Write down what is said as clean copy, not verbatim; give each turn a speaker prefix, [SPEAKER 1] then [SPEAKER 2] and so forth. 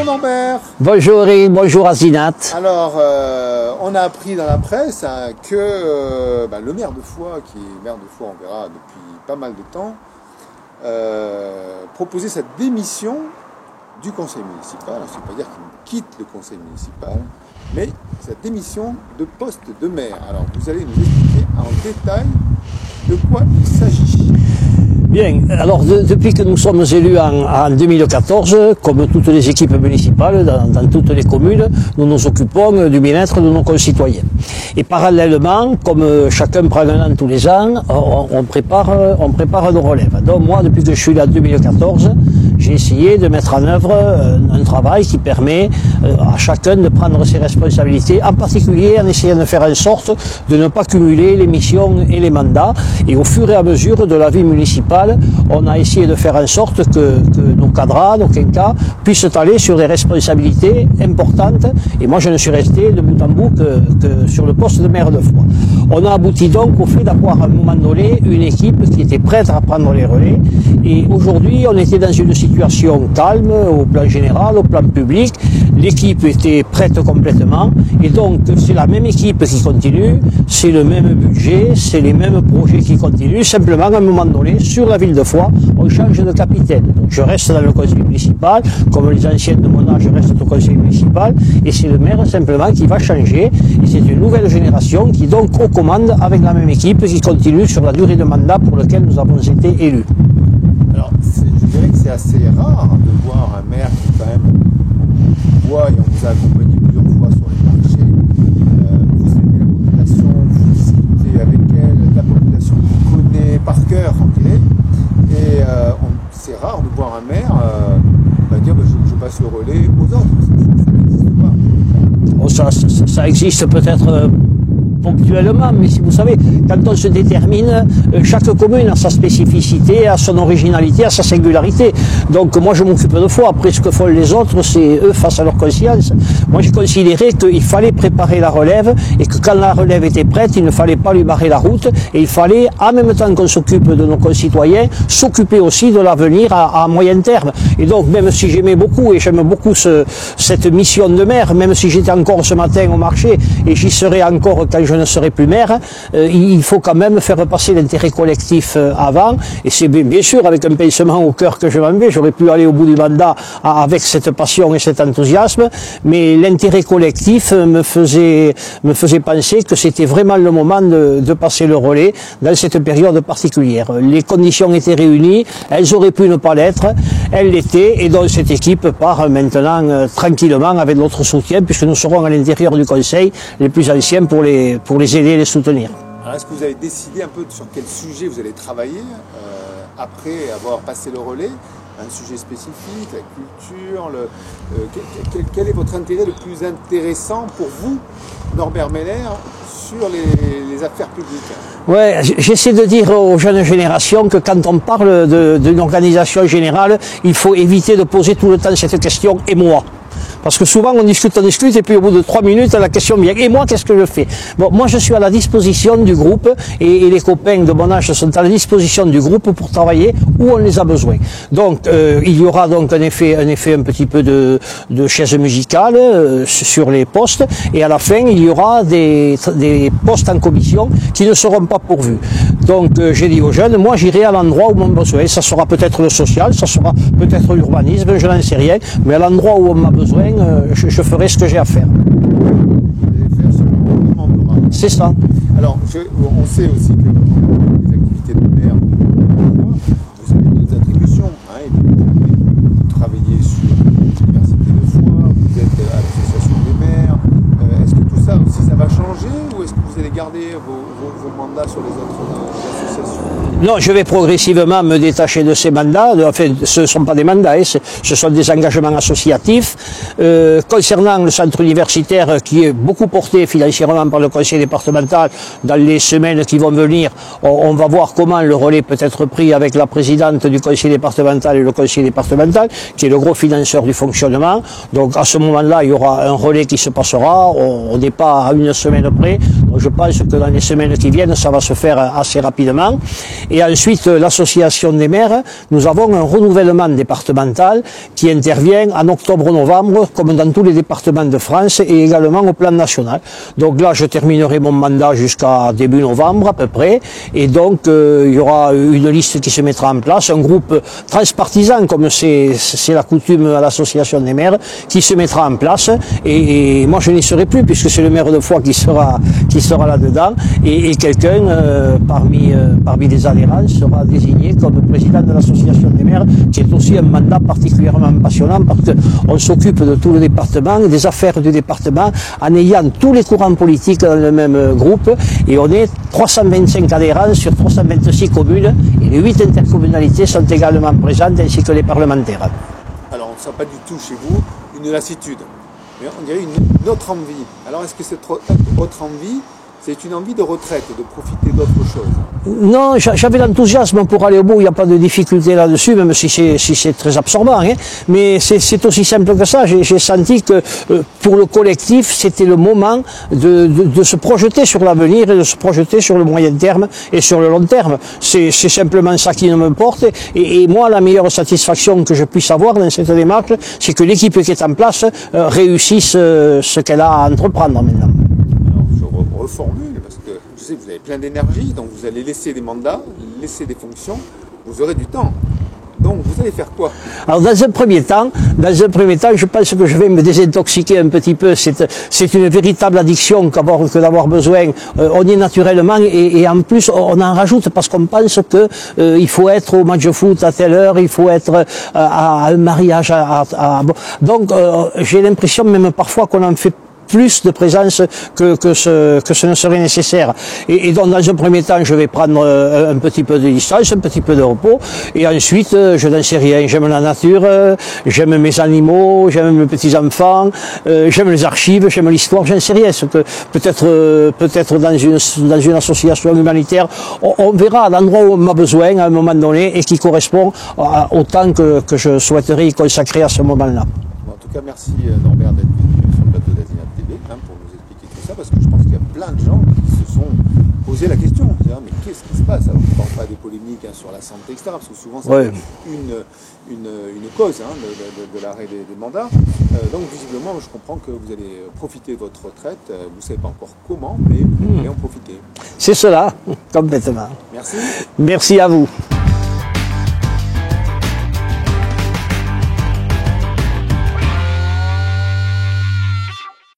[SPEAKER 1] Bonjour Norbert.
[SPEAKER 2] Bonjour Eric, bonjour Azinat.
[SPEAKER 1] Alors, on a appris dans la presse que le maire de Foix, qui est maire de Foix, on verra depuis pas mal de temps, proposait sa démission du conseil municipal. Ça ne veut pas dire qu'il quitte le conseil municipal, mais sa démission de poste de maire. Alors, vous allez nous expliquer en détail de quoi il s'agit.
[SPEAKER 2] Bien, alors depuis que nous sommes élus en 2014, comme toutes les équipes municipales, dans toutes les communes, nous nous occupons du bien-être de nos concitoyens. Et parallèlement, comme chacun prend un an tous les ans, on prépare nos relèves. Donc moi, depuis que je suis là en 2014, j'ai essayé de mettre en œuvre un travail qui permet à chacun de prendre ses responsabilités, en particulier en essayant de faire en sorte de ne pas cumuler les missions et les mandats. Et au fur et à mesure de la vie municipale, on a essayé de faire en sorte que nos cadres, nos quinquas, puissent aller sur des responsabilités importantes. Et moi, je ne suis resté de bout en bout que sur le poste de maire de Foix. On a abouti donc au fait d'avoir à un moment donné une équipe qui était prête à prendre les relais. Et aujourd'hui, on était dans une situation calme au plan général, au plan public. L'équipe était prête complètement. Et donc, c'est la même équipe qui continue, c'est le même budget, c'est les mêmes projets qui continuent. Simplement, à un moment donné, sur la ville de Foix, on change de capitaine. Donc, je reste dans le conseil municipal, comme les anciens de mon âge restent au conseil municipal. Et c'est le maire simplement qui va changer. Et c'est une nouvelle génération qui donc aux commandes avec la même équipe qui continue sur la durée de mandat pour laquelle nous avons été élus.
[SPEAKER 1] Alors, je dirais que c'est assez rare de voir un maire qui quand même voit, et on vous a accompagné plusieurs fois sur les marchés, vous aimez la population, vous discutez avec elle, la population vous connaît par cœur, on dirait, et c'est rare de voir un maire dire je passe le relais aux autres, ça n'existe pas.
[SPEAKER 2] Ça existe peut-être ponctuellement, mais si vous savez, quand on se détermine, chaque commune a sa spécificité, a son originalité, a sa singularité. Donc moi je m'occupe de Foix, après ce que font les autres, c'est eux face à leur conscience. Moi j'ai considéré qu'il fallait préparer la relève et que quand la relève était prête, il ne fallait pas lui barrer la route et il fallait, en même temps qu'on s'occupe de nos concitoyens, s'occuper aussi de l'avenir à moyen terme. Et donc même si j'aimais beaucoup et j'aime beaucoup cette mission de maire, même si j'étais encore ce matin au marché et j'y serai encore quand je ne serai plus maire, il faut quand même faire passer l'intérêt collectif avant, et c'est bien sûr avec un pincement au cœur que je m'en vais, j'aurais pu aller au bout du mandat avec cette passion et cet enthousiasme, mais l'intérêt collectif me faisait penser que c'était vraiment le moment de passer le relais dans cette période particulière. Les conditions étaient réunies, elles auraient pu ne pas l'être, elles l'étaient, et donc cette équipe part maintenant tranquillement avec notre soutien, puisque nous serons à l'intérieur du conseil les plus anciens pour les aider et les soutenir.
[SPEAKER 1] Alors, est-ce que vous avez décidé un peu sur quel sujet vous allez travailler après avoir passé le relais? Un sujet spécifique, la culture, quel est votre intérêt le plus intéressant pour vous, Norbert Meller, sur les affaires publiques?
[SPEAKER 2] Ouais, j'essaie de dire aux jeunes générations que quand on parle d'une organisation générale, il faut éviter de poser tout le temps cette question « et moi ?» Parce que souvent on discute, et puis au bout de 3 minutes, la question vient. Et moi, qu'est-ce que je fais? Bon, moi je suis à la disposition du groupe, et les copains de mon âge sont à la disposition du groupe pour travailler où on les a besoin. Donc il y aura donc un effet un petit peu de chaise musicale sur les postes, et à la fin il y aura des postes en commission qui ne seront pas pourvus. Donc j'ai dit aux jeunes, moi j'irai à l'endroit où on m'a besoin. Ça sera peut-être le social, ça sera peut-être l'urbanisme, je n'en sais rien, mais à l'endroit où on m'a besoin, je ferai ce que j'ai à faire. C'est ça.
[SPEAKER 1] Alors, on sait aussi que les activités de maire, vous avez d'autres attributions, et vous travaillez sur l'université de Foix, vous êtes à l'association des maires. Est-ce que tout ça aussi, ça va changer, ou est-ce que vous allez garder vos mandats sur les autres associations?
[SPEAKER 2] Non, je vais progressivement me détacher de ces mandats. Enfin, ce ne sont pas des mandats, ce sont des engagements associatifs. Concernant le centre universitaire, qui est beaucoup porté financièrement par le conseil départemental, dans les semaines qui vont venir, on va voir comment le relais peut être pris avec la présidente du conseil départemental et le conseil départemental, qui est le gros financeur du fonctionnement. Donc à ce moment-là, il y aura un relais qui se passera. On n'est pas à une semaine près. Donc je pense que dans les semaines qui viennent, ça va se faire assez rapidement. Et ensuite, l'association des maires, nous avons un renouvellement départemental qui intervient en octobre-novembre, comme dans tous les départements de France, et également au plan national. Donc là, je terminerai mon mandat jusqu'à début novembre à peu près, et donc il y aura une liste qui se mettra en place, un groupe transpartisan, comme c'est la coutume à l'association des maires, qui se mettra en place, et moi je n'y serai plus, puisque c'est le maire de Foix qui sera là-dedans, et quelqu'un parmi les adhérents sera désigné comme président de l'association des maires, qui est aussi un mandat particulièrement passionnant, parce qu'on s'occupe de tout le département, des affaires du département, en ayant tous les courants politiques dans le même groupe, et on est 325 adhérents sur 326 communes, et les 8 intercommunalités sont également présentes, ainsi que les parlementaires.
[SPEAKER 1] Alors on ne sent pas du tout chez vous une lassitude, mais on dirait une autre envie. Alors est-ce que cette autre envie, c'est une envie de retraite, de profiter d'autre chose?
[SPEAKER 2] Non, j'avais l'enthousiasme pour aller au bout, il n'y a pas de difficulté là-dessus, même si c'est très absorbant. Hein. Mais c'est aussi simple que ça. J'ai senti que pour le collectif, c'était le moment de se projeter sur l'avenir et de se projeter sur le moyen terme et sur le long terme. C'est simplement ça qui me porte. Et moi, la meilleure satisfaction que je puisse avoir dans cette démarche, c'est que l'équipe qui est en place réussisse ce qu'elle a à entreprendre maintenant.
[SPEAKER 1] Reformule, parce que je sais que vous avez plein d'énergie, donc vous allez laisser des mandats, laisser des fonctions, vous aurez du temps. Donc vous allez faire quoi?
[SPEAKER 2] Alors dans un premier temps, je pense que je vais me désintoxiquer un petit peu. C'est une véritable addiction que d'avoir besoin. On y est naturellement et en plus on en rajoute parce qu'on pense que il faut être au match de foot à telle heure, il faut être à un mariage donc j'ai l'impression même parfois qu'on en fait plus de présence que ce ne serait nécessaire. Et donc dans un premier temps, je vais prendre un petit peu de distance, un petit peu de repos, et ensuite, je n'en sais rien. J'aime la nature, j'aime mes animaux, j'aime mes petits-enfants, j'aime les archives, j'aime l'histoire, j'en sais rien. Peut-être dans une association humanitaire, on verra l'endroit où on a besoin à un moment donné et qui correspond au temps que je souhaiterais y consacrer à ce moment-là.
[SPEAKER 1] En tout cas, merci Norbert d'être venu sur le plateau d'Asinat TV pour nous expliquer tout ça, parce que je pense qu'il y a plein de gens qui se sont posé la question, mais qu'est-ce qui se passe? Alors je ne parle pas des polémiques sur la santé, etc., parce que souvent c'est une cause de l'arrêt des mandats. Donc visiblement, je comprends que vous allez profiter de votre retraite, vous ne savez pas encore comment, mais vous allez en profiter.
[SPEAKER 2] C'est cela, complètement.
[SPEAKER 1] Merci.
[SPEAKER 2] Merci à vous.